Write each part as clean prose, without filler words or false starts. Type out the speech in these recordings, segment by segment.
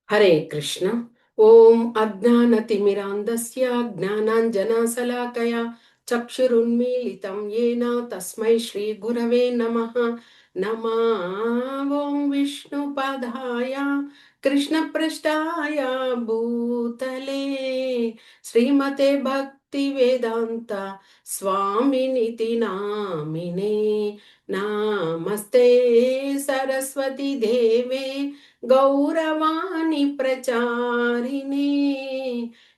హరే కృష్ణ. ఓం అజ్ఞానతిమిరాంధస్య జ్ఞానాంజనశలాకయ చక్షురున్మీలితం ఏన తస్మై శ్రీ గురవే నమః. నమా ఓం విష్ణుపదాయ కృష్ణపృష్ఠాయ భూతలే శ్రీమతే భక్తి వేదాంత స్వామినితి నామినే. నమస్తే సరస్వతి దేవే గౌరవాణి ప్రచారిణే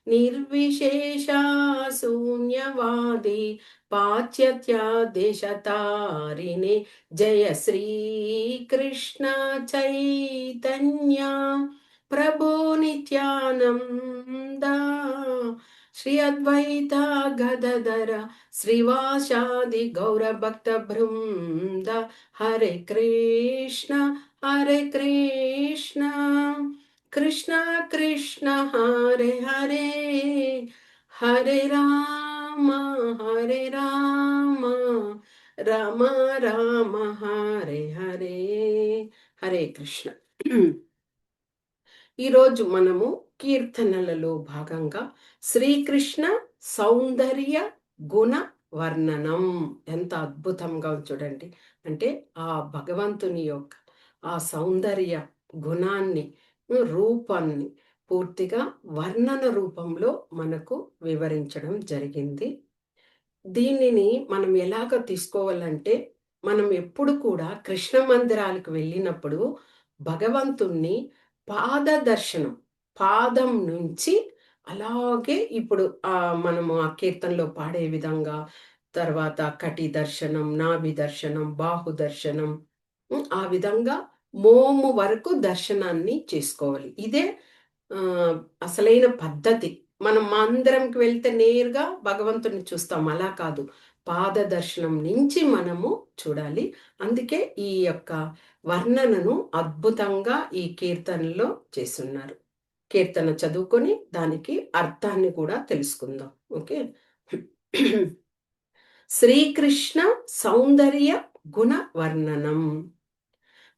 నిర్విశేష శూన్యవాది పాశ్చాత్య దేశతారిణే. జయ శ్రీ కృష్ణ చైతన్య ప్రభో నిత్యానంద శ్రీ అద్వైత గదధర శ్రీవాసాది గౌరభక్త బృంద. హరే కృష్ణ హరే కృష్ణ కృష్ణ కృష్ణ హరే హరే హరే రామ హరే రామ రామ రామ హరే హరే. హరే కృష్ణ. ఈరోజు మనము కీర్తనలలో భాగంగా శ్రీకృష్ణ సౌందర్య గుణ వర్ణనం. ఎంత అద్భుతంగా చూడండి. అంటే ఆ భగవంతుని యొక్క ఆ సౌందర్య గుణాన్ని, రూపాన్ని పూర్తిగా వర్ణన రూపంలో మనకు వివరించడం జరిగింది. దీనిని మనం ఎలాగ తీసుకోవాలంటే, మనం ఎప్పుడు కూడా కృష్ణ మందిరాలకు వెళ్ళినప్పుడు భగవంతుణ్ణి పాద దర్శనం, పాదం నుంచి అలాగే ఇప్పుడు మనము ఆ కీర్తనలో పాడే విధంగా, తర్వాత కటి దర్శనం, నాభి దర్శనం, బాహు దర్శనం, ఆ విధంగా మోము వరకు దర్శనాన్ని చేసుకోవాలి. ఇదే అసలైన పద్ధతి. మనం మందిరంకి వెళ్తే నేరుగా భగవంతుని చూస్తాం, అలా కాదు. పాద దర్శనం నుంచి మనము చూడాలి. అందుకే ఈ యొక్క వర్ణనను అద్భుతంగా ఈ కీర్తనలో చేస్తున్నారు. కీర్తన చదువుకొని దానికి అర్థాన్ని కూడా తెలుసుకుందాం. ఓకే. శ్రీకృష్ణ సౌందర్య గుణ వర్ణనం.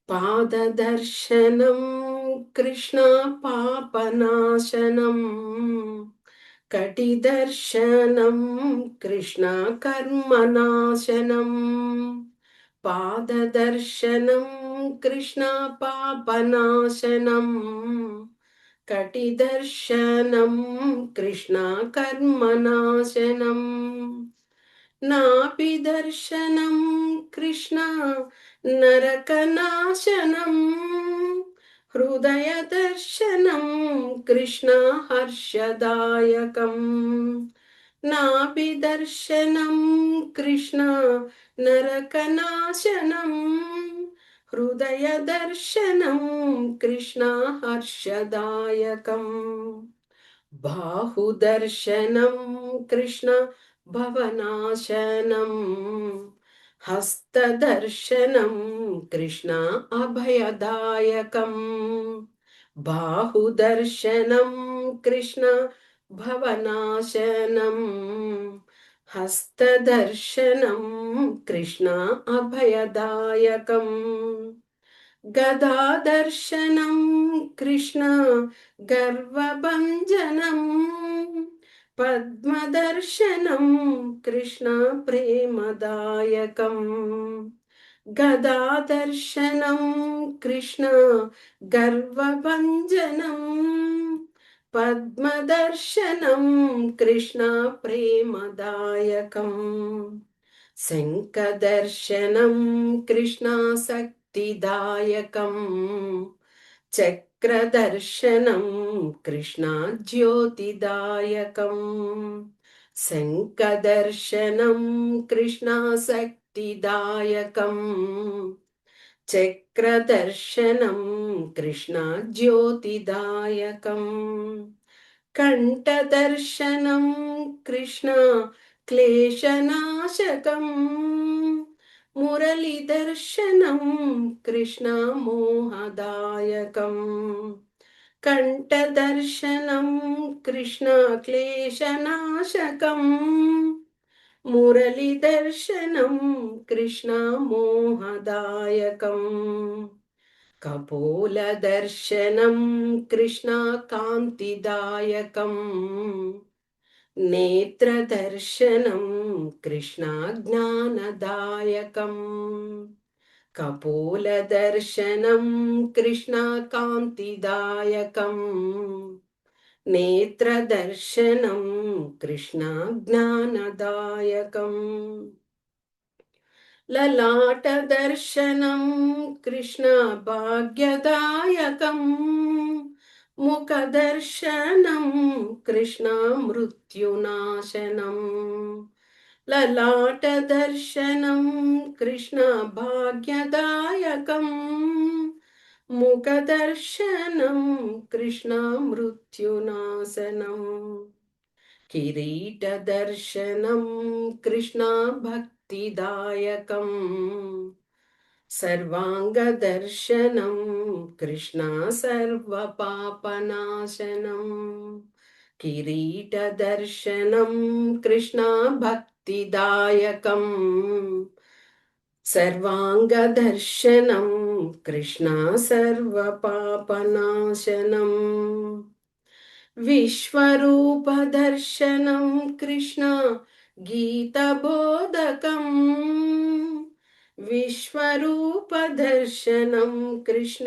పాదదర్శనం కృష్ణ పాపనాశనం, కటిదర్శనం కృష్ణ కర్మనాశనం. పాదదర్శనం కృష్ణ పాపనాశనం, కటిదర్శనం కృష్ణ కర్మనాశనం. నాభి దర్శనం కృష్ణ నరకనాశనం, హృదయ దర్శనం కృష్ణ హర్షదాయకం. నాభి దర్శనం కృష్ణ నరకనాశనం, హృదయ దర్శనం కృష్ణ హర్షదాయకం. బాహుదర్శనం కృష్ణ భవనాశనం, హస్తదర్శనం కృష్ణ అభయదాయకం. బాహుదర్శనం కృష్ణ భవనాశనం, హస్తదర్శనం కృష్ణ అభయదాయకం. గదాదర్శనం కృష్ణ గర్వభంజనం, పద్మదర్శనం కృష్ణ ప్రేమదాయకం. గదాదర్శనం కృష్ణ గర్వభంజనం, పద్మదర్శనం కృష్ణ ప్రేమదాయకం. శంఖదర్శనం కృష్ణ శక్తిదాయకం, చక్రదర్శనం కృష్ణ జ్యోతిదాయకం. శంఖదర్శనం కృష్ణ శక్తిదాయకం, చక్రదర్శనం కృష్ణ జ్యోతిదాయకం. కంఠదర్శనం కృష్ణ క్లేశనాశకం, మురళీదర్శనం కృష్ణ మోహదాయకం. కంఠదర్శనం కృష్ణ క్లేశనాశకం, మురళీదర్శనం కృష్ణ మోహదాయకం. కపోలదర్శనం కృష్ణకాంతిదాయకం నేత్రదర్శనం కృష్ణజ్ఞానదాయకం కపోలదర్శనం కృష్ణకాంతిదాయకం నేత్రదర్శనం కృష్ణజ్ఞానదాయకం లలాటదర్శనం కృష్ణ భాగ్యదాయకం ముఖదర్శనం కృష్ణ మృత్యునాశనం లలాటదర్శనం కృష్ణ భాగ్యదాయకం ముఖదర్శనం కృష్ణ మృత్యునాశనం కిరీటదర్శనం కృష్ణ భక్తిదాయకం సర్వాంగదర్శనం కృష్ణ సర్వపాపనాశనం కిరీటదర్శనం కృష్ణ భక్తిదాయకం సర్వాంగదర్శనం కృష్ణ సర్వపాపనాశనం విశ్వరూపదర్శనం కృష్ణ గీతబోధకం విశ్వరూపదర్శనం కృష్ణ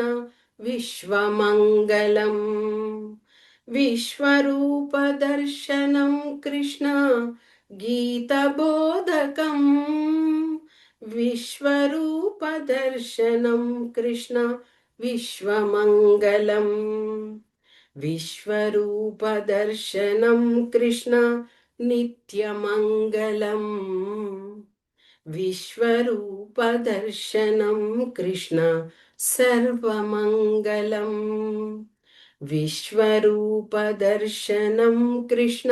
విశ్వమంగళం విశ్వరూపదర్శనం కృష్ణ గీతబోధకం విశ్వరూపదర్శనం కృష్ణ విశ్వమంగళం విశ్వరూపదర్శనం కృష్ణ నిత్యమంగళం విశ్వరూపదర్శనం కృష్ణ సర్వమంగళం విశ్వరూపదర్శనం కృష్ణ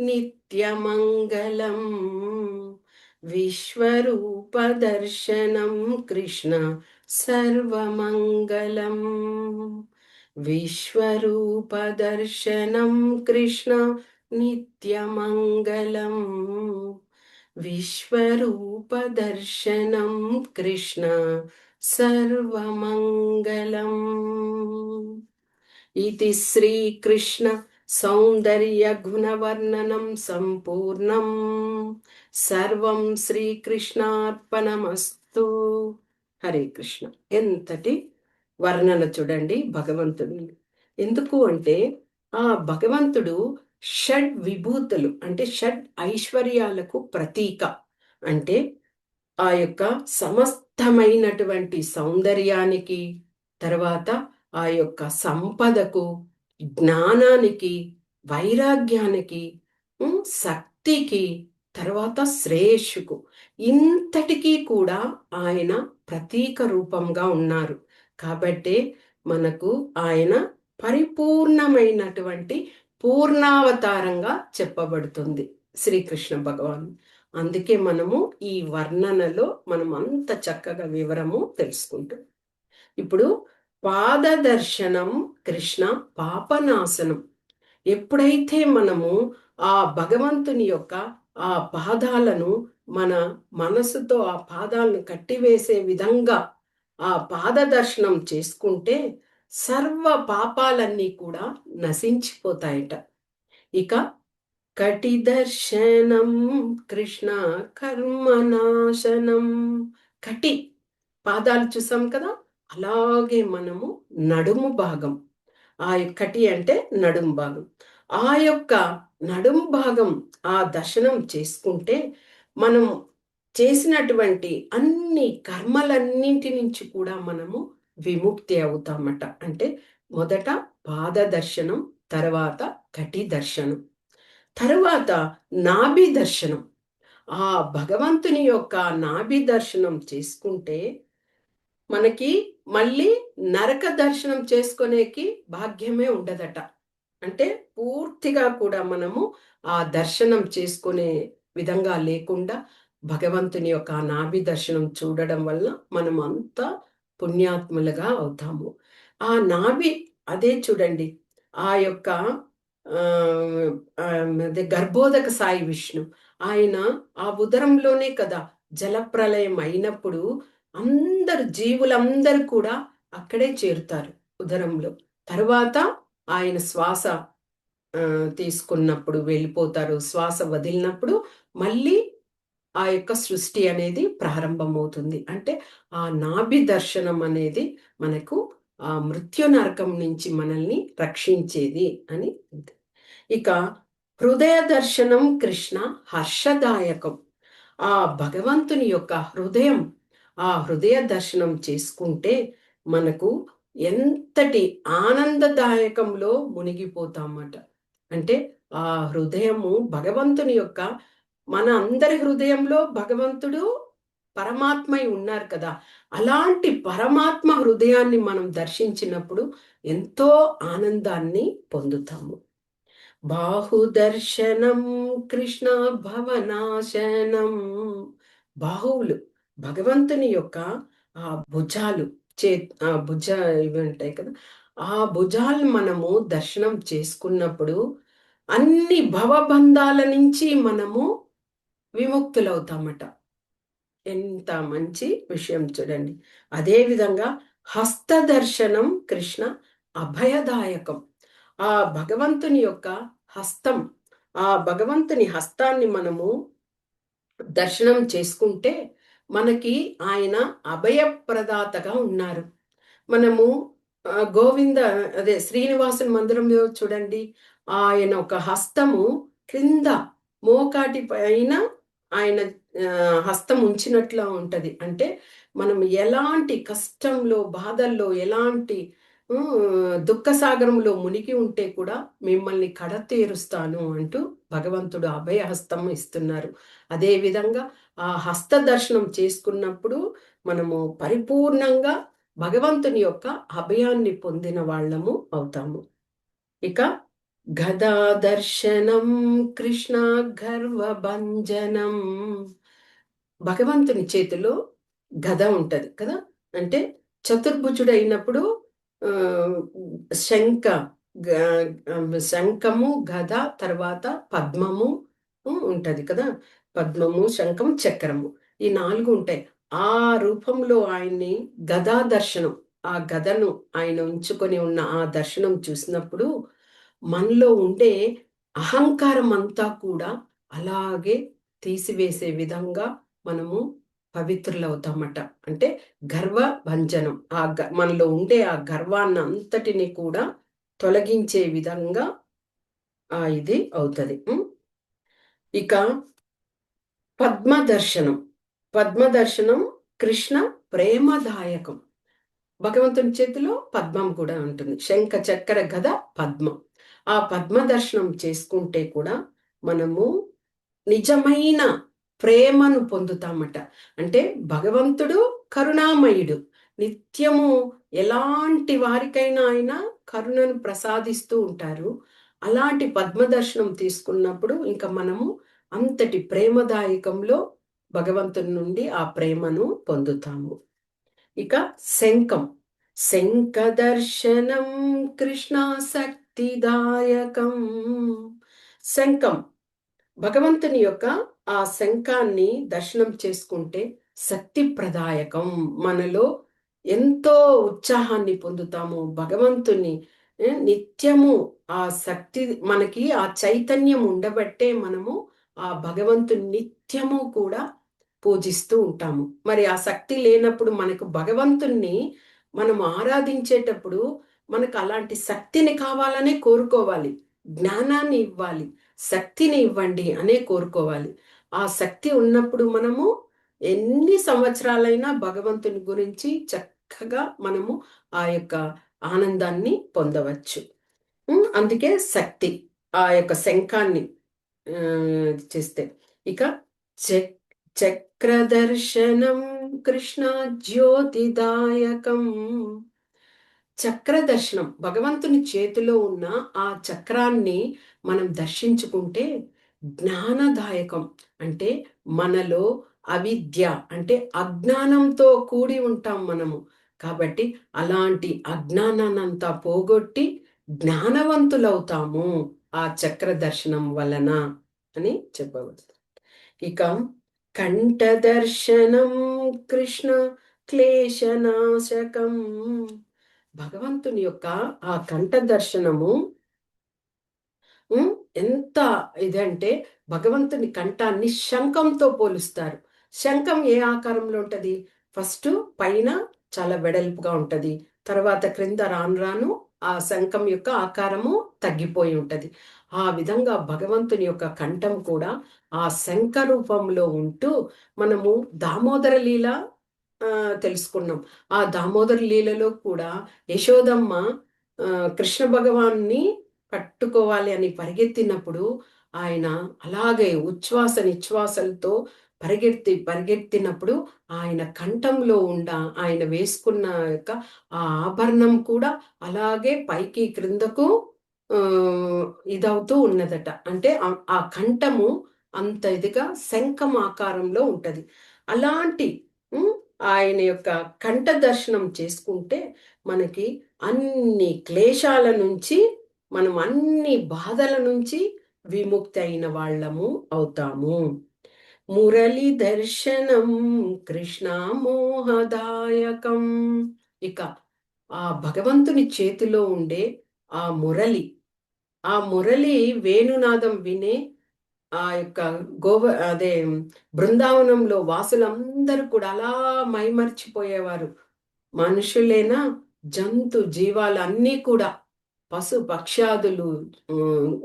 నిత్యమంగళం విశ్వరూపదర్శనం కృష్ణ సర్వమంగళం విశ్వరూపదర్శనం కృష్ణ నిత్యమంగళం విశ్వరూపదర్శనం కృష్ణ సర్వమంగళం ఇది శ్రీకృష్ణ సౌందర్య గుణవర్ణనం సంపూర్ణం సర్వం శ్రీకృష్ణార్పణమస్తు. హరే కృష్ణ. ఎంతటి వర్ణన చూడండి భగవంతుడు. ఎందుకు అంటే ఆ భగవంతుడు షడ్ విభూతులు అంటే షడ్ ఐశ్వర్యాలకు ప్రతీక. అంటే ఆ యొక్క సమస్తమైనటువంటి సౌందర్యానికి, తర్వాత ఆ యొక్క సంపదకు, జ్ఞానానికి, వైరాగ్యానికి, శక్తికి, తర్వాత శ్రేయస్సుకు, ఇంతటికీ కూడా ఆయన ప్రతీక రూపంగా ఉన్నారు. కాబట్టే మనకు ఆయన పరిపూర్ణమైనటువంటి పూర్ణావతారంగా చెప్పబడుతుంది శ్రీకృష్ణ భగవాన్. అందుకే మనము ఈ వర్ణనలో మనం అంత చక్కగా వివరము తెలుసుకుంటాం. ఇప్పుడు పాదదర్శనం కృష్ణ పాపనాశనం. ఎప్పుడైతే మనము ఆ భగవంతుని యొక్క ఆ పాదాలను మన మనసుతో ఆ పాదాలను కట్టివేసే విధంగా ఆ పాదదర్శనం చేసుకుంటే సర్వ పాపాలన్నీ కూడా నశించిపోతాయట. ఇక కటిదర్శనం కృష్ణ కర్మనాశనం. కటి పాదాలు చూసాం కదా, అలాగే మనము నడుము భాగం, ఆ కటి అంటే నడుము భాగం, ఆ యొక్క నడుము భాగం ఆ దర్శనం చేసుకుంటే మనం చేసినటువంటి అన్ని కర్మలన్నింటి నుంచి కూడా మనము విముక్తి అవుతామట. అంటే మొదట పాద దర్శనం, తర్వాత కటి దర్శనం, తరువాత నాభి దర్శనం. ఆ భగవంతుని యొక్క నాభి దర్శనం చేసుకుంటే మనకి మళ్ళీ నరక దర్శనం చేసుకునేకి భాగ్యమే ఉండదట. అంటే పూర్తిగా కూడా మనము ఆ దర్శనం చేసుకునే విధంగా లేకుండా భగవంతుని యొక్క నాభి దర్శనం చూడడం వల్ల మనం అంతా పుణ్యాత్ములుగా అవుతాము. ఆ నాభి అదే చూడండి, ఆ యొక్క అదే గర్భోదక సాయి విష్ణు, ఆయన ఆ ఉదరంలోనే కదా జలప్రలయం అయినప్పుడు అందరు జీవులందరూ కూడా అక్కడే చేరుతారు ఉదరంలో. తరువాత ఆయన శ్వాస తీసుకున్నప్పుడు వెళ్ళిపోతారు. శ్వాస వదిలినప్పుడు మళ్ళీ ఆ యొక్క సృష్టి అనేది ప్రారంభమవుతుంది. అంటే ఆ నాభి దర్శనం అనేది మనకు ఆ మృత్యు నరకం నుంచి మనల్ని రక్షించేది అని ఉంది. ఇక హృదయ దర్శనం కృష్ణ హర్షదాయకం. ఆ భగవంతుని యొక్క హృదయం, ఆ హృదయ దర్శనం చేసుకుంటే మనకు ఎంతటి ఆనందదాయకంలో మునిగిపోతామట. అంటే ఆ హృదయము భగవంతుని యొక్క, మన అందరి హృదయంలో భగవంతుడు పరమాత్మై ఉన్నారు కదా. అలాంటి పరమాత్మ హృదయాన్ని మనం దర్శించినప్పుడు ఎంతో ఆనందాన్ని పొందుతాము. బాహుదర్శనం కృష్ణ భవనాశనం. బాహువులు భగవంతుని యొక్క ఆ భుజాలు, ఆ భుజ ఇవి ఉంటాయి కదా, ఆ భుజాలు మనము దర్శనం చేసుకున్నప్పుడు అన్ని భవబంధాల నుంచి మనము విముక్తులవుతామట. ఎంత మంచి విషయం చూడండి. అదే విధంగా హస్తదర్శనం కృష్ణ అభయదాయకం. ఆ భగవంతుని యొక్క హస్తం, ఆ భగవంతుని హస్తాన్ని మనము దర్శనం చేసుకుంటే మనకి ఆయన అభయప్రదాతగా ఉన్నారు. మనము గోవింద అదే శ్రీనివాసుని మందిరంలో చూడండి, ఆయన ఒక హస్తము క్రింద మోకాటి పైన ఆయన హస్తం ఉంచినట్లా ఉంటది. అంటే మనం ఎలాంటి కష్టంలో, బాధల్లో, ఎలాంటి దుఃఖ సాగరంలో మునిగి ఉంటే కూడా మిమ్మల్ని కడతేరుస్తాను అంటూ భగవంతుడు అభయహస్తం ఇస్తున్నారు. అదే విధంగా ఆ హస్త దర్శనం చేసుకున్నప్పుడు మనము పరిపూర్ణంగా భగవంతుని యొక్క అభయాన్ని పొందిన వాళ్ళము అవుతాము. ఇక గదా దర్శనం కృష్ణ గర్వభంజనం. భగవంతుని చేతిలో గద ఉంటది కదా. అంటే చతుర్భుజుడైనప్పుడు ఆ శంఖ, శంఖము, గద, తర్వాత పద్మము ఉంటది కదా. పద్మము, శంఖము, చక్రము, ఈ 4 ఉంటాయి. ఆ రూపంలో ఆయన్ని గదా దర్శనం, ఆ గదను ఆయన ఉంచుకొని ఉన్న ఆ దర్శనం చూసినప్పుడు మనలో ఉండే అహంకారం అంతా కూడా అలాగే తీసివేసే విధంగా మనము పవిత్రులవుతామట. అంటే గర్వ భంజనం, మనలో ఉండే ఆ గర్వాన్ని అంతటిని కూడా తొలగించే విధంగా ఇది అవుతది. ఇక పద్మదర్శనం. పద్మదర్శనం కృష్ణ ప్రేమదాయకం. భగవంతుని చేతిలో పద్మం కూడా ఉంటుంది. శంఖ, చక్ర, గద, పద్మం. ఆ పద్మ దర్శనం చేసుకుంటే కూడా మనము నిజమైన ప్రేమను పొందుతామట. అంటే భగవంతుడు కరుణామయుడు. నిత్యము ఎలాంటి వారికైనా ఆయన కరుణను ప్రసాదిస్తూ ఉంటారు. అలాంటి పద్మ దర్శనం తీసుకున్నప్పుడు ఇంకా మనము అంతటి ప్రేమదాయకంలో భగవంతుని నుండి ఆ ప్రేమను పొందుతాము. ఇక శంఖం. శంఖ దర్శనం కృష్ణ శక్తిదాయకం. శంఖం భగవంతుని యొక్క ఆ శంఖాన్ని దర్శనం చేసుకుంటే శక్తి ప్రదాయకం. మనలో ఎంతో ఉత్సాహాన్ని పొందుతాము. భగవంతుని నిత్యము ఆ శక్తి, మనకి ఆ చైతన్యం ఉండబట్టే మనము ఆ భగవంతుని నిత్యము కూడా పూజిస్తూ ఉంటాము. మరి ఆ శక్తి లేనప్పుడు మనకు భగవంతుణ్ణి మనం ఆరాధించేటప్పుడు మనకు అలాంటి శక్తిని కావాలనే కోరుకోవాలి. జ్ఞానాన్ని ఇవ్వాలి, శక్తిని ఇవ్వండి అనే కోరుకోవాలి. ఆ శక్తి ఉన్నప్పుడు మనము ఎన్ని సంవత్సరాలైనా భగవంతుని గురించి చక్కగా మనము ఆ యొక్క ఆనందాన్ని పొందవచ్చు. అందుకే శక్తి ఆ యొక్క శంఖాన్ని చేస్తే. ఇక చక్రదర్శనం కృష్ణ జ్యోతిదాయకం. చక్రదర్శనం భగవంతుని చేతిలో ఉన్న ఆ చక్రాన్ని మనం దర్శించుకుంటే జ్ఞానదాయకం. అంటే మనలో అవిద్య అంటే అజ్ఞానంతో కూడి ఉంటాం మనము. కాబట్టి అలాంటి అజ్ఞానాన్నంతా పోగొట్టి జ్ఞానవంతులవుతాము ఆ చక్ర దర్శనం వలన అని చెప్పవచ్చు. ఇక కంఠ దర్శనం కృష్ణ క్లేశనాశకం. భగవంతుని యొక్క ఆ కంఠ దర్శనము ఉమ్, ఎంత ఇదంటే భగవంతుని కంఠాన్ని శంఖంతో పోలుస్తారు. శంఖం ఏ ఆకారంలో ఉంటది? ఫస్ట్ పైన చాలా వెడల్పుగా ఉంటది, తర్వాత క్రింద రాను రాను ఆ శంఖం యొక్క ఆకారము తగ్గిపోయి ఉంటది. ఆ విధంగా భగవంతుని యొక్క కంఠం కూడా ఆ శంఖ రూపంలో ఉంటూ మనము దామోదర లీల ఆ తెలుసుకున్నాం. ఆ దామోదర లీలలో కూడా యశోదమ్మ ఆ కృష్ణ భగవాన్ని పట్టుకోవాలి అని పరిగెత్తినప్పుడు ఆయన అలాగే ఉచ్ఛ్వాస నిశ్వాసలతో పరిగెత్తినప్పుడు ఆయన కంఠంలో ఆయన వేసుకున్న యొక్క ఆ ఆభరణం కూడా అలాగే పైకి క్రిందకు ఆ ఇదవుతూ ఉన్నదట. అంటే ఆ కంఠము అంత ఇదిగా శంఖం ఆకారంలో ఉంటది. అలాంటి ఉమ్, ఆయన యొక్క కంఠ దర్శనం చేసుకుంటే మనకి అన్ని క్లేశాల నుంచి, మనం అన్ని బాధల నుంచి విముక్తి అయిన వాళ్ళము అవుతాము. మురళి దర్శనం కృష్ణ మోహదాయకం. ఇక ఆ భగవంతుని చేతిలో ఉండే ఆ మురళి, ఆ మురళి వేణునాదం వినే ఆ యొక్క అదే బృందావనంలో వాసులందరూ కూడా అలా మైమర్చిపోయేవారు. మనుషులేనా, జంతు జీవాలు అన్నీ కూడా, పశు పక్ష్యాదులు,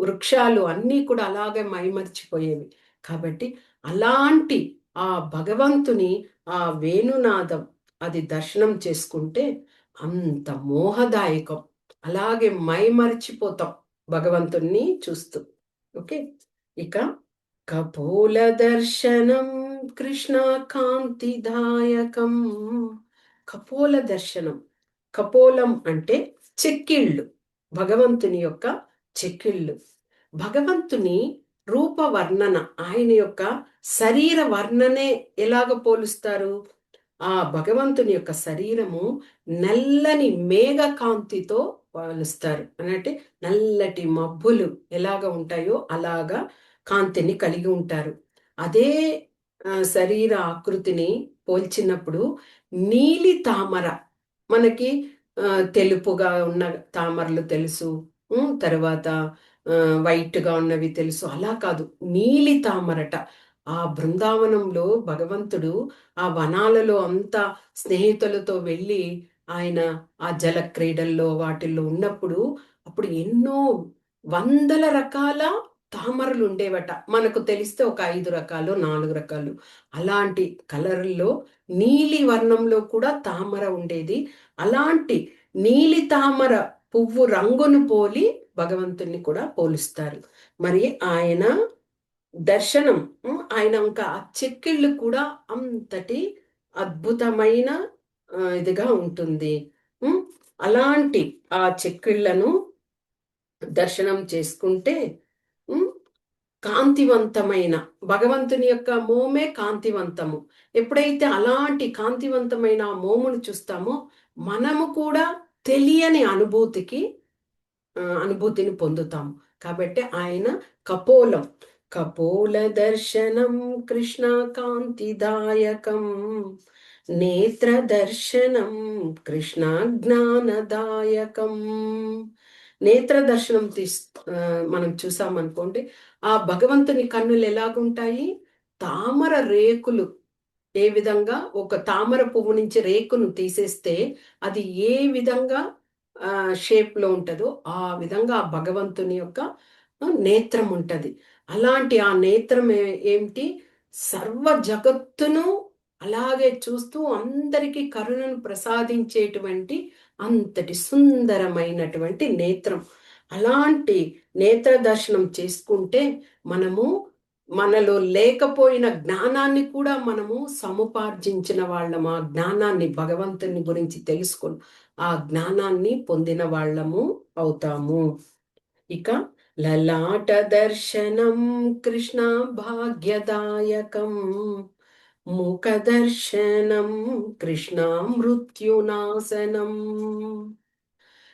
వృక్షాలు అన్నీ కూడా అలాగే మైమర్చిపోయేవి. కాబట్టి అలాంటి ఆ భగవంతుని ఆ వేణునాదం అది దర్శనం చేసుకుంటే అంత మోహదాయకం. అలాగే మైమరిచిపోతాం భగవంతుణ్ణి చూస్తూ. ఓకే. ఇక కపోల దర్శనం కృష్ణ కాంతిదాయకం. కపోల దర్శనం, కపోలం అంటే చెక్కిళ్ళు, భగవంతుని యొక్క చెక్కిళ్ళు. భగవంతుని రూప వర్ణన, ఆయన యొక్క శరీర వర్ణనే ఎలాగ పోలుస్తారు? ఆ భగవంతుని యొక్క శరీరము నల్లని మేఘ కాంతితో పోలుస్తారు. అంటే నల్లటి మబ్బులు ఎలాగ ఉంటాయో అలాగా కాంతిని కలిగి ఉంటారు. అదే శరీర ఆకృతిని పోల్చినప్పుడు నీలి తామర, మనకి తెలుపుగా ఉన్న తామరలు తెలుసు, తర్వాత వైట్గా ఉన్నవి తెలుసు. అలా కాదు, నీలి తామరట. ఆ బృందావనంలో భగవంతుడు ఆ వనాలలో అంతా స్నేహితులతో వెళ్ళి ఆయన ఆ జల క్రీడల్లో వాటిల్లో ఉన్నప్పుడు అప్పుడు ఎన్నో వందల రకాల తామరలు ఉండేవట. మనకు తెలిస్తే ఒక 5 రకాలు 4 రకాలు. అలాంటి కలర్లో నీలి వర్ణంలో కూడా తామర ఉండేది. అలాంటి నీలి తామర పువ్వు రంగును పోలి భగవంతుణ్ణి కూడా పోలుస్తారు. మరి ఆయన దర్శనం, ఆయన ఇంకా ఆ చెక్కిళ్ళు కూడా అంతటి అద్భుతమైన ఇదిగా ఉంటుంది. అలాంటి ఆ చెక్కిళ్లను దర్శనం చేసుకుంటే కాంతివంతమైన భగవంతుని యొక్క మోమే కాంతివంతము. ఎప్పుడైతే అలాంటి కాంతివంతమైన ఆ మోమును చూస్తామో మనము కూడా తెలియని అనుభూతిని పొందుతాము. కాబట్టి ఆయన కపోలం, కపోల దర్శనం కృష్ణ కాంతిదాయకం, నేత్ర దర్శనం కృష్ణ జ్ఞానదాయకం. నేత్ర దర్శనం మనం చూసామనుకోండి, ఆ భగవంతుని కన్నులు ఎలాగుంటాయి? తామర రేకులు ఏ విధంగా ఒక తామర పువ్వు నుంచి రేకును తీసేస్తే అది ఏ విధంగా షేప్ లో ఉంటుందో ఆ విధంగా ఆ భగవంతుని యొక్క నేత్రం ఉంటది. అలాంటి ఆ నేత్రం ఏమిటి? సర్వ జగత్తును అలాగే చూస్తూ అందరికీ కరుణను ప్రసాదించేటువంటి అంతటి సుందరమైనటువంటి నేత్రం. అలాంటి నేత్ర దర్శనం చేసుకుంటే మనము మనలో లేకపోయిన జ్ఞానాన్ని కూడా మనము సముపార్జించిన వాళ్ళము. ఆ జ్ఞానాన్ని, భగవంతుని గురించి తెలుసుకొని ఆ జ్ఞానాన్ని పొందిన వాళ్ళము అవుతాము. ఇక లలాట దర్శనం కృష్ణ భాగ్యదాయకం, ముఖ దర్శనం కృష్ణ మృత్యునాశనం.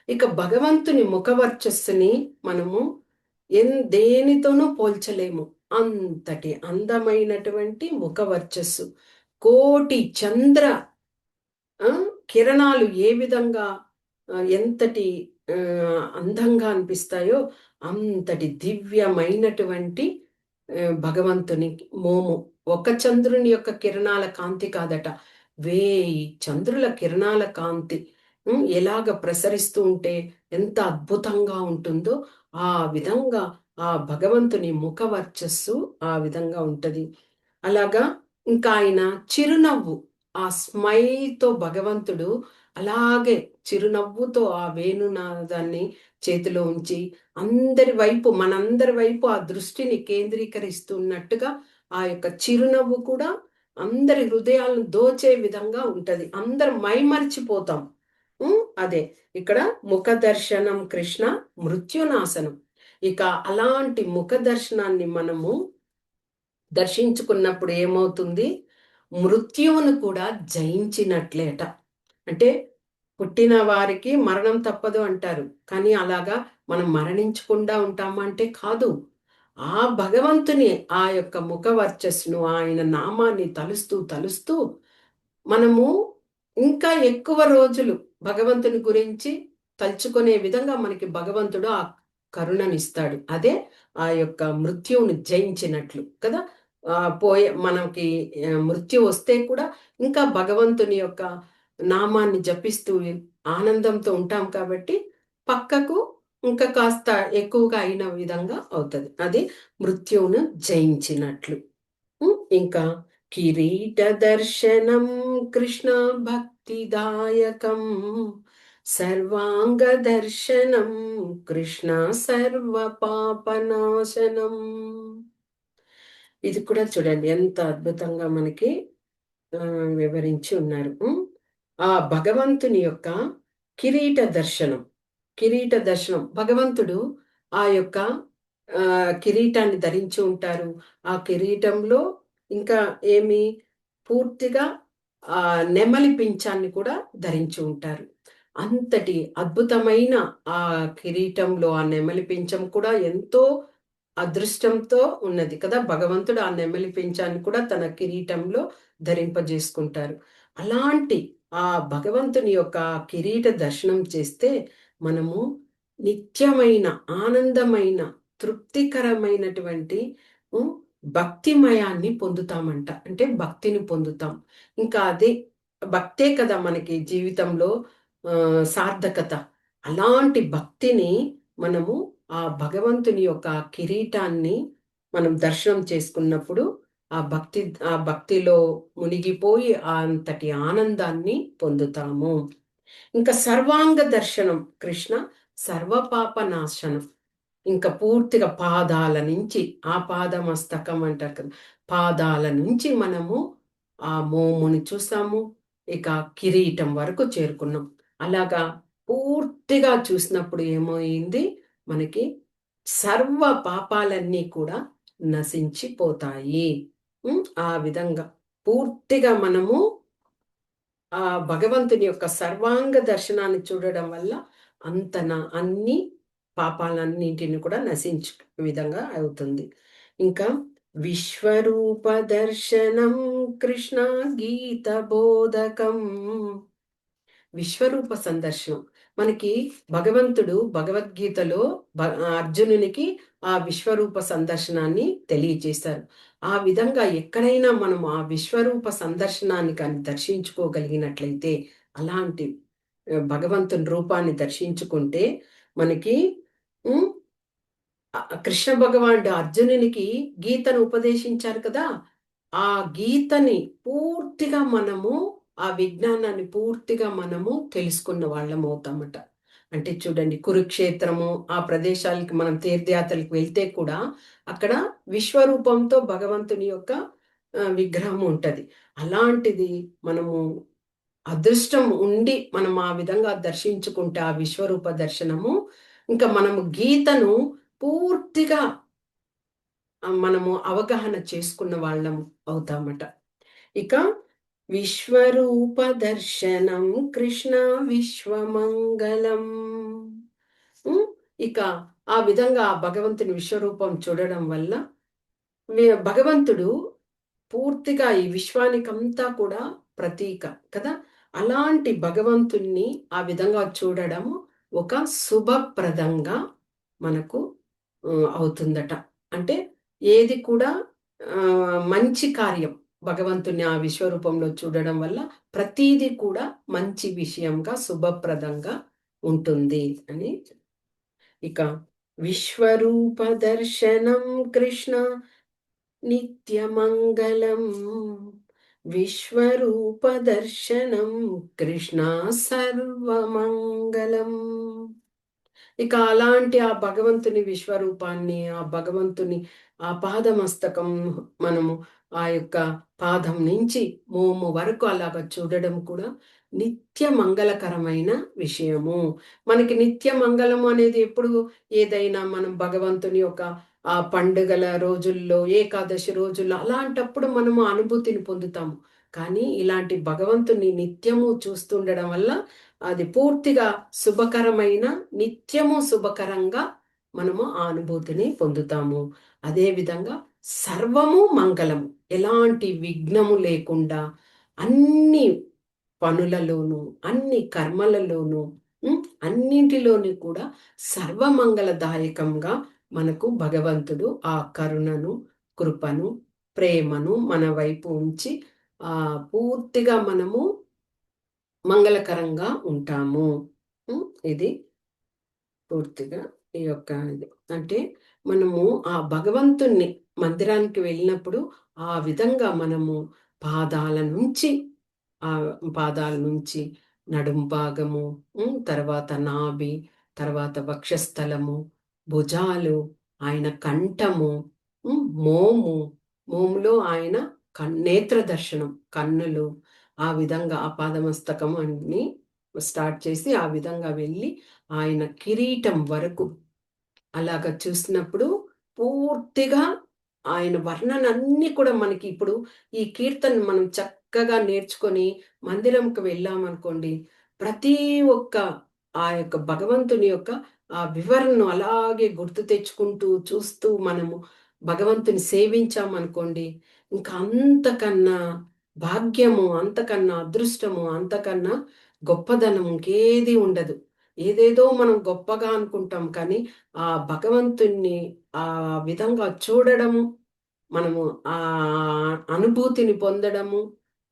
ఇక భగవంతుని ముఖవర్చస్సుని మనము దేనితోనూ పోల్చలేము. అంతటి అందమైనటువంటి ముఖవర్చస్సు. కోటి చంద్ర ఆ! కిరణాలు ఏ విధంగా ఎంతటి అందంగా అనిపిస్తాయో అంతటి దివ్యమైనటువంటి భగవంతుని మోము. ఒక చంద్రుని యొక్క కిరణాల కాంతి కాదట. 1000 చంద్రుల కిరణాల కాంతి ఎలాగ ప్రసరిస్తూ ఉంటే ఎంత అద్భుతంగా ఉంటుందో, ఆ విధంగా ఆ భగవంతుని ముఖ వర్చస్సు ఆ విధంగా ఉంటది. అలాగా ఇంకా ఆయన చిరునవ్వు, ఆ స్మైల్‌తో భగవంతుడు అలాగే చిరునవ్వుతో ఆ వేణునాదాన్ని చేతిలో ఉంచి అందరి వైపు మనందరి వైపు ఆ దృష్టిని కేంద్రీకరిస్తున్నట్టుగా ఆ యొక్క చిరునవ్వు కూడా అందరి హృదయాలను దోచే విధంగా ఉంటది. అందరం మైమరిచిపోతాం. అదే ఇక్కడ ముఖ దర్శనం కృష్ణ మృత్యునాశనం. ఇక అలాంటి ముఖ దర్శనాన్ని మనము దర్శించుకున్నప్పుడు ఏమవుతుంది? మృత్యువును కూడా జయించినట్లేట. అంటే పుట్టిన వారికి మరణం తప్పదు అంటారు. కానీ అలాగా మనం మరణించకుండా ఉంటామా అంటే కాదు. ఆ భగవంతుని ఆ యొక్క ముఖ వర్చస్సును, ఆయన నామాన్ని తలుస్తూ, తలుస్తూ మనము ఇంకా ఎక్కువ రోజులు భగవంతుని గురించి తలుచుకునే విధంగా మనకి భగవంతుడు ఆ కరుణనిస్తాడు. అదే ఆ యొక్క మృత్యువుని జయించినట్లు కదా! పోయే మనకి మృత్యు వస్తే కూడా ఇంకా భగవంతుని యొక్క నామాన్ని జపిస్తూ ఆనందంతో ఉంటాం కాబట్టి పక్కకు ఇంకా కాస్త ఎక్కువగా అయిన విధంగా అవుతది. అది మృత్యువును జయించినట్లు. ఇంకా కిరీట దర్శనం కృష్ణ భక్తిదాయకం సర్వాంగ దర్శనం కృష్ణ సర్వ పాపనాశనం. ఇది కూడా చూడండి ఎంత అద్భుతంగా మనకి వివరించి ఉన్నారు. ఆ భగవంతుని యొక్క కిరీట దర్శనం. కిరీట దర్శనం. భగవంతుడు ఆ యొక్క కిరీటాన్ని ధరించి ఉంటారు. ఆ కిరీటంలో ఇంకా ఏమి పూర్తిగా నెమలి పించాన్ని కూడా ధరించి ఉంటారు. అంతటి అద్భుతమైన ఆ కిరీటంలో ఆ నెమలి పించం కూడా ఎంతో అదృష్టంతో ఉన్నది కదా! భగవంతుడు ఆ నెమలి పించాన్ని కూడా తన కిరీటంలో ధరింపజేసుకుంటారు. అలాంటి ఆ భగవంతుని యొక్క కిరీట దర్శనం చేస్తే మనము నిత్యమైన, ఆనందమైన, తృప్తికరమైనటువంటి హ్మ్, భక్తిమయాన్ని పొందుతామంట. అంటే భక్తిని పొందుతాం. ఇంకా అదే భక్తే కదా మనకి జీవితంలో సార్థకత. అలాంటి భక్తిని మనము ఆ భగవంతుని యొక్క కిరీటాన్ని మనం దర్శనం చేసుకున్నప్పుడు ఆ భక్తిలో మునిగిపోయి అంతటి ఆనందాన్ని పొందుతాము. ఇంకా సర్వాంగ దర్శనం కృష్ణ సర్వపాప నాశనం. ఇంకా పూర్తిగా పాదాల నుంచి పాదమస్తకం అంటారు కదా! పాదాల నుంచి మనము ఆ మోముని చూసాము. ఇక కిరీటం వరకు చేరుకున్నాం. అలాగా పూర్తిగా చూసినప్పుడు ఏమయింది మనకి సర్వ పాపాలన్నీ కూడా నశించిపోతాయి. ఆ విధంగా పూర్తిగా మనము ఆ భగవంతుని యొక్క సర్వాంగ దర్శనాన్ని చూడడం వల్ల అన్ని పాపాలన్నింటిని కూడా నశించు విధంగా అవుతుంది. ఇంకా విశ్వరూప దర్శనం కృష్ణ గీత బోధకం. విశ్వరూప సందర్శనం. మనకి భగవంతుడు భగవద్గీతలో అర్జునునికి ఆ విశ్వరూప సందర్శనాన్ని తెలియజేశారు. ఆ విధంగా ఎక్కడైనా మనం ఆ విశ్వరూప సందర్శనాన్ని కానీ దర్శించుకోగలిగినట్లయితే, అలాంటి భగవంతుని రూపాన్ని దర్శించుకుంటే మనకి హ్మ్. కృష్ణ భగవానుడు అర్జునునికి గీతను ఉపదేశించారు కదా! ఆ గీతని పూర్తిగా మనము ఆ విజ్ఞానాన్ని పూర్తిగా మనము తెలుసుకున్న వాళ్ళమవుతామట. అంటే చూడండి కురుక్షేత్రము, ఆ ప్రదేశాలకి మనం తీర్థయాత్రలకు వెళ్తే కూడా అక్కడ విశ్వరూపంతో భగవంతుని యొక్క విగ్రహం ఉంటది. అలాంటిది మనము అదృష్టం ఉండి మనం ఆ విధంగా దర్శించుకుంటే ఆ విశ్వరూప దర్శనము, ఇంకా మనము గీతను పూర్తిగా మనము అవగాహన చేసుకున్న వాళ్ళం అవుతామట. ఇక విశ్వరూప దర్శనం కృష్ణ విశ్వమంగళం. ఇక ఆ విధంగా ఆ భగవంతుని విశ్వరూపం చూడడం వల్ల భగవంతుడు పూర్తిగా ఈ విశ్వానికంతా కూడా ప్రతీక కదా! అలాంటి భగవంతుణ్ణి ఆ విధంగా చూడడము ఒక శుభప్రదంగా మనకు అవుతుందట. అంటే ఏది కూడా మంచి కార్యం భగవంతుని ఆ విశ్వరూపంలో చూడడం వల్ల ప్రతీది కూడా మంచి విషయంగా, శుభప్రదంగా ఉంటుంది అని. ఇక విశ్వరూప దర్శనం కృష్ణ నిత్యమంగళం, విశ్వరూప దర్శనం కృష్ణ సర్వమంగళం. ఇక అలాంటి ఆ భగవంతుని విశ్వరూపాన్ని, ఆ భగవంతుని ఆ పాదమస్తకం మనము ఆ యొక్క పాదం నుంచి మోము వరకు అలాగ చూడడం కూడా నిత్య మంగళకరమైన విషయము. మనకి నిత్య మంగళము అనేది ఎప్పుడు, ఏదైనా మనం భగవంతుని యొక్క ఆ పండుగల రోజుల్లో, ఏకాదశి రోజుల్లో అలాంటప్పుడు మనము అనుభూతిని పొందుతాము. కానీ ఇలాంటి భగవంతుని నిత్యము చూస్తుండడం వల్ల అది పూర్తిగా శుభకరమైన, నిత్యము శుభకరంగా మనము ఆ అనుభూతిని పొందుతాము. అదేవిధంగా సర్వము మంగళము. ఎలాంటి విఘ్నము లేకుండా అన్ని పనులలోనూ, అన్ని కర్మలలోనూ, అన్నింటిలోని కూడా సర్వమంగళదాయకంగా మనకు భగవంతుడు ఆ కరుణను, కృపను, ప్రేమను మన వైపు ఉంచి పూర్తిగా మనము మంగళకరంగా ఉంటాము. ఇది పూర్తిగా ఈ యొక్క ఇది. అంటే మనము ఆ భగవంతుణ్ణి మందిరానికి వెళ్ళినప్పుడు ఆ విధంగా మనము పాదాల నుంచి ఆ పాదాల నుంచి నడుం భాగము, తర్వాత నాభి, తర్వాత వక్షస్థలము, భుజాలు, ఆయన కంఠము, మోము, మోములో ఆయన నేత్ర దర్శనం, కన్నులు, ఆ విధంగా ఆ పాదమస్తకం అన్ని స్టార్ట్ చేసి ఆ విధంగా వెళ్ళి ఆయన కిరీటం వరకు అలాగ చూసినప్పుడు పూర్తిగా ఆయన వర్ణనన్నీ కూడా మనకి ఇప్పుడు ఈ కీర్తన మనం చక్కగా నేర్చుకొని మందిరంకి వెళ్ళామనుకోండి, ప్రతి ఒక్క ఆ యొక్క భగవంతుని యొక్క ఆ వివరణను అలాగే గుర్తు తెచ్చుకుంటూ చూస్తూ మనము భగవంతుని సేవించామనుకోండి, ఇంకా అంతకన్నా భాగ్యము, అంతకన్నా అదృష్టము, అంతకన్నా గొప్పదనం ఇంకేది ఉండదు. ఏదేదో మనం గొప్పగా అనుకుంటాం కానీ ఆ భగవంతుణ్ణి ఆ విధంగా చూడడము, మనము ఆ అనుభూతిని పొందడము,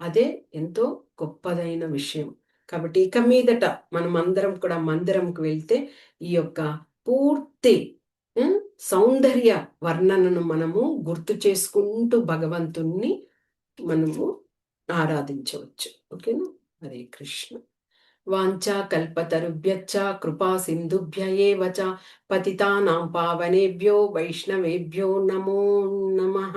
అదే ఎంతో గొప్పదైన విషయం. కాబట్టి ఇక మీదట మనం అందరం కూడా మందిరంకు వెళ్తే ఈ యొక్క పూర్తి సౌందర్య వర్ణనను మనము గుర్తు చేసుకుంటూ భగవంతుణ్ణి మనము ఆరాధించవచ్చు. ఓకేనా? హరే కృష్ణ. వాంఛాకల్పతరుభ్యశ్చ కృపా సింధుభ్య ఏవ చ పతితానాం పావనేభ్యో వైష్ణవేభ్యో నమో నమః.